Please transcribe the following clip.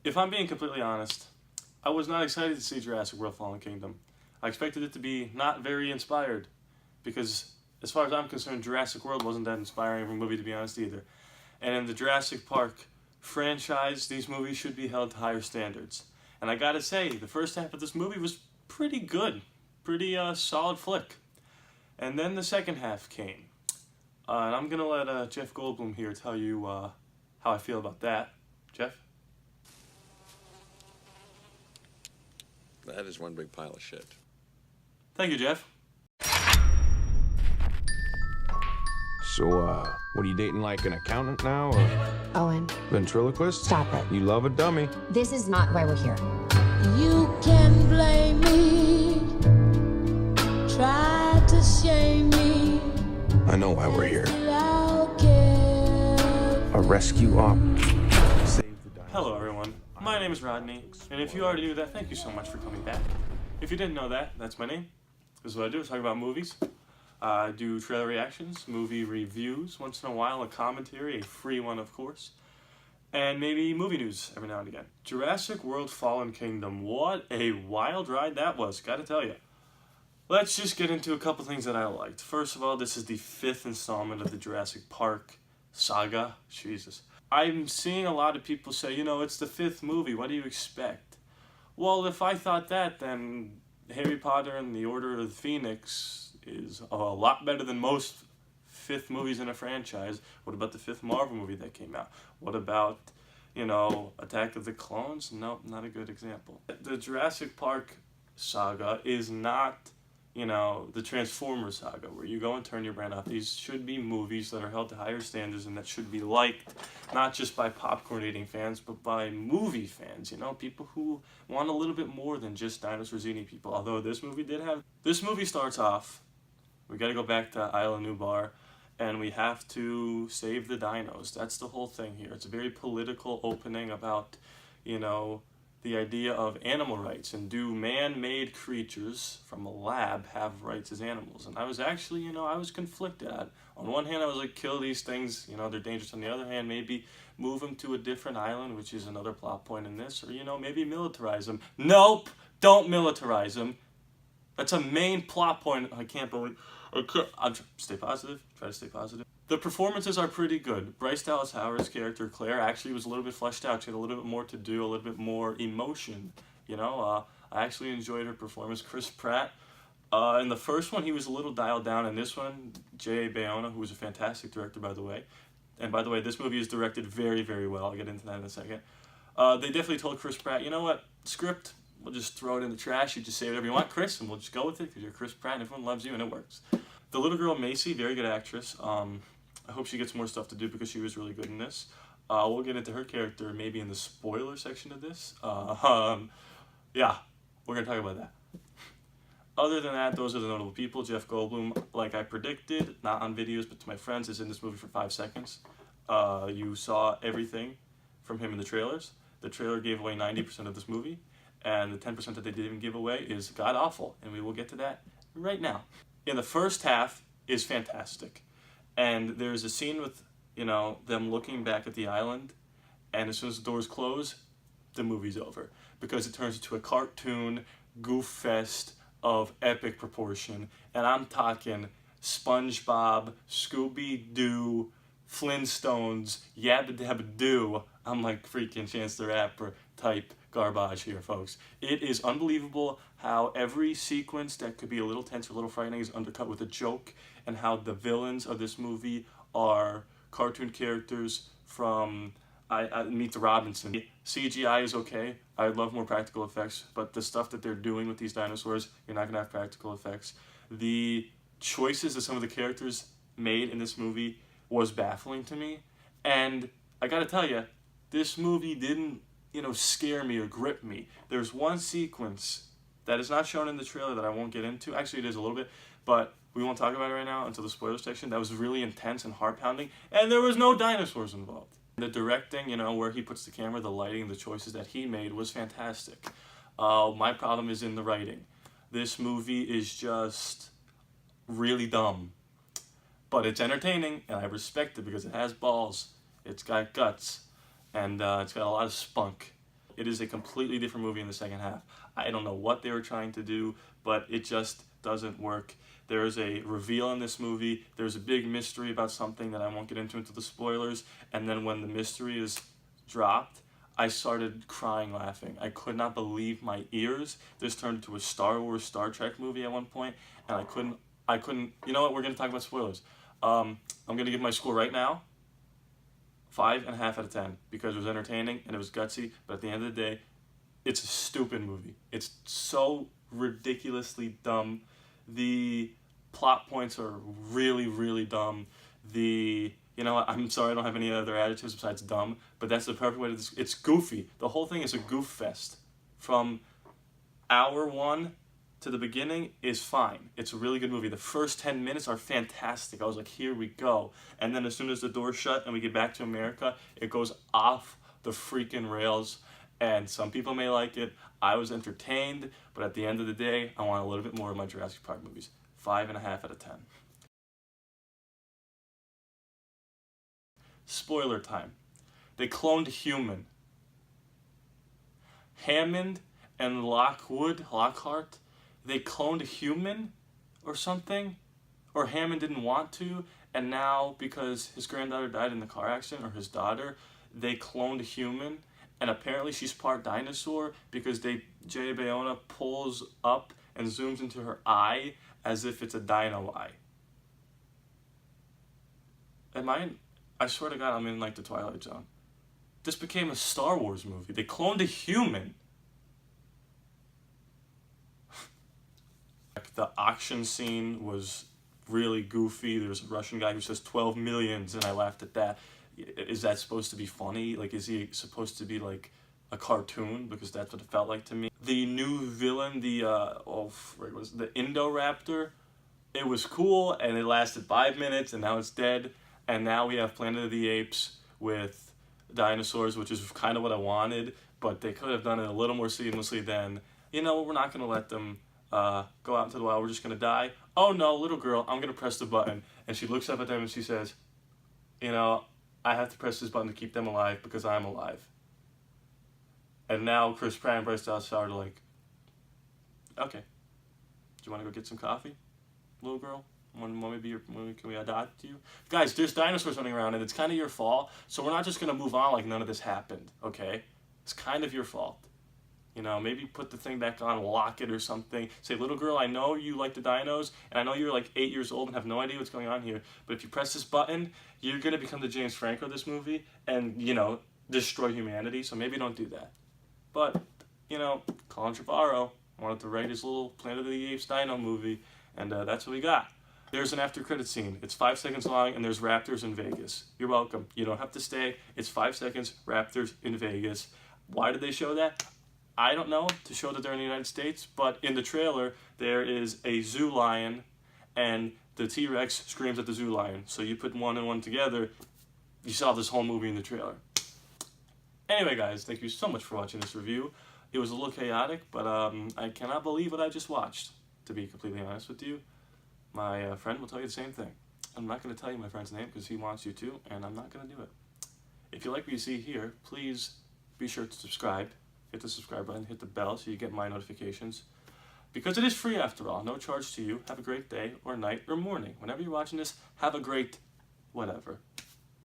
If I'm being completely honest, I was not excited to see Jurassic World Fallen Kingdom. I expected it to be not very inspired, because as far as I'm concerned, Jurassic World wasn't that inspiring of a movie, to be honest, either. And in the Jurassic Park franchise, these movies should be held to higher standards. And I gotta say, the first half of this movie was pretty good. Pretty solid flick. And then the second half came. And I'm gonna let Jeff Goldblum here tell you how I feel about that. Jeff? That is one big pile of shit. Thank you, Jeff. So, what are you dating, like an accountant now, or Owen, ventriloquist? stop it. You love a dummy. This is not why we're here. You can blame me, try to shame me. I know why we're here. I'll care. A rescue op. Save the dinosaurs. Hello, everyone. My name is Rodney, and if you already knew that, thank you so much for coming back. If you didn't know that, that's my name. This is what I do, I talk about movies. I do trailer reactions, movie reviews, once in a while a commentary, a free one of course, and maybe movie news every now and again. Jurassic World Fallen Kingdom, what a wild ride that was, gotta tell you. Let's just get into a couple things that I liked. First of all, this is the 5th installment of the Jurassic Park saga. Jesus. I'm seeing a lot of people say, you know, it's the 5th movie, what do you expect? Well, if I thought that, then Harry Potter and the Order of the Phoenix is a lot better than most 5th movies in a franchise. What about the 5th Marvel movie that came out? What about, you know, Attack of the Clones? No, not a good example. The Jurassic Park saga is not, you know, the Transformers saga, where you go and turn your brand off. These should be movies that are held to higher standards and that should be liked, not just by popcorn-eating fans, but by movie fans, you know, people who want a little bit more than just dinosaurs eating people. Although this movie did have... This movie starts off, we gotta go back to Isla Nublar, and we have to save the dinos. That's the whole thing here. It's a very political opening about, you know, the idea of animal rights, and do man-made creatures from a lab have rights as animals? And I was actually, you know, I was conflicted. On one hand, I was like, kill these things, you know, they're dangerous. On the other hand, maybe move them to a different island, which is another plot point in this, or, you know, maybe militarize them. Nope! Don't militarize them. That's a main plot point. I can't believe... I'll stay positive. Try to stay positive. The performances are pretty good. Bryce Dallas Howard's character, Claire, actually was a little bit fleshed out. She had a little bit more to do, a little bit more emotion. You know, I actually enjoyed her performance. Chris Pratt, in the first one, he was a little dialed down. In this one, J.A. Bayona, who was a fantastic director, by the way. And by the way, this movie is directed very, very well. I'll get into that in a second. They definitely told Chris Pratt, you know what, script, we'll just throw it in the trash. You just say whatever you want, Chris, and we'll just go with it because you're Chris Pratt and everyone loves you and it works. The little girl, Macy, very good actress. I hope she gets more stuff to do because she was really good in this. We'll get into her character maybe in the spoiler section of this. Yeah, we're going to talk about that. Other than that, those are the notable people. Jeff Goldblum, like I predicted, not on videos, but to my friends, is in this movie for 5 seconds. You saw everything from him in the trailers. The trailer gave away 90% of this movie, and the 10% that they didn't give away is god-awful, and we will get to that right now. In the first half is fantastic, and there's a scene with, you know, them looking back at the island, and as soon as the doors close, the movie's over, because it turns into a cartoon goof fest of epic proportion, and I'm talking SpongeBob, Scooby-Doo, Flintstones, Yabba Dabba Doo. I'm like freaking Chance the Rapper type garbage here, folks. It is unbelievable how every sequence that could be a little tense or a little frightening is undercut with a joke, and how the villains of this movie are cartoon characters from Meet the Robinson. CGI is okay. I'd love more practical effects, but the stuff that they're doing with these dinosaurs, you're not gonna have practical effects. The choices that some of the characters made in this movie was baffling to me, and I gotta tell you, this movie didn't, you know, scare me or grip me. There's one sequence that is not shown in the trailer that I won't get into. Actually, it is a little bit, but we won't talk about it right now until the spoiler section. That was really intense and heart-pounding, and there was no dinosaurs involved. The directing, you know, where he puts the camera, the lighting, the choices that he made was fantastic. My problem is in the writing. This movie is just really dumb, but it's entertaining, and I respect it because it has balls, it's got guts, and it's got a lot of spunk. It is a completely different movie in the second half. I don't know what they were trying to do, but it just doesn't work. There is a reveal in this movie. There's a big mystery about something that I won't get into the spoilers. And then when the mystery is dropped, I started crying laughing. I could not believe my ears. This turned into a Star Wars, Star Trek movie at one point, and I couldn't, you know what, we're gonna talk about spoilers. I'm gonna give my score right now, 5.5 out of 10, because it was entertaining and it was gutsy, but at the end of the day, it's a stupid movie. It's so ridiculously dumb. The plot points are really, really dumb. You know what, I'm sorry I don't have any other adjectives besides dumb, but that's the perfect way to it's goofy. The whole thing is a goof fest. From hour one to the beginning is fine. It's a really good movie. The first 10 minutes are fantastic. I was like, here we go. And then as soon as the door's shut and we get back to America, it goes off the freaking rails. And some people may like it. I was entertained, but at the end of the day, I want a little bit more of my Jurassic Park movies. 5.5 out of 10. Spoiler time. They cloned human. Hammond and Lockhart, they cloned a human or something? Or Hammond didn't want to, and now because his granddaughter died in the car accident, or his daughter, they cloned a human, and apparently she's part dinosaur because Jay Bayona pulls up and zooms into her eye as if it's a dino eye. I swear to God, I'm in like the Twilight Zone. This became a Star Wars movie. They cloned a human. The auction scene was really goofy. There's a Russian guy who says 12 millions, and I laughed at that. Is that supposed to be funny? Like, is he supposed to be like a cartoon? Because that's what it felt like to me. The new villain, the Indoraptor, it was cool, and it lasted 5 minutes, and now it's dead. And now we have Planet of the Apes with dinosaurs, which is kind of what I wanted, but they could have done it a little more seamlessly than, you know, we're not going to let them go out into the wild, we're just going to die. Oh no, little girl, I'm going to press the button. And she looks up at them and she says, you know, I have to press this button to keep them alive because I'm alive. And now Chris Pratt and Bryce Dallas Howard are like, okay, do you want to go get some coffee, little girl? Can we adopt you? Guys, there's dinosaurs running around and it's kind of your fault, so we're not just going to move on like none of this happened, okay? It's kind of your fault. You know, maybe put the thing back on, lock it or something. Say, little girl, I know you like the dinos, and I know you're like 8 years old and have no idea what's going on here, but if you press this button, you're going to become the James Franco of this movie and, you know, destroy humanity, so maybe don't do that. But, you know, Colin Trevorrow wanted to write his little Planet of the Apes dino movie, and that's what we got. There's an after credit scene. It's 5 seconds long, and there's Raptors in Vegas. You're welcome. You don't have to stay. It's 5 seconds, Raptors in Vegas. Why did they show that? I don't know, to show that they're in the United States, but in the trailer, there is a zoo lion, and the T-Rex screams at the zoo lion. So you put one and one together, you saw this whole movie in the trailer. Anyway, guys, thank you so much for watching this review. It was a little chaotic, but I cannot believe what I just watched, to be completely honest with you. My friend will tell you the same thing. I'm not going to tell you my friend's name because he wants you to, and I'm not going to do it. If you like what you see here, please be sure to subscribe. Hit the subscribe button, hit the bell so you get my notifications. Because it is free after all, no charge to you. Have a great day or night or morning. Whenever you're watching this, have a great whatever.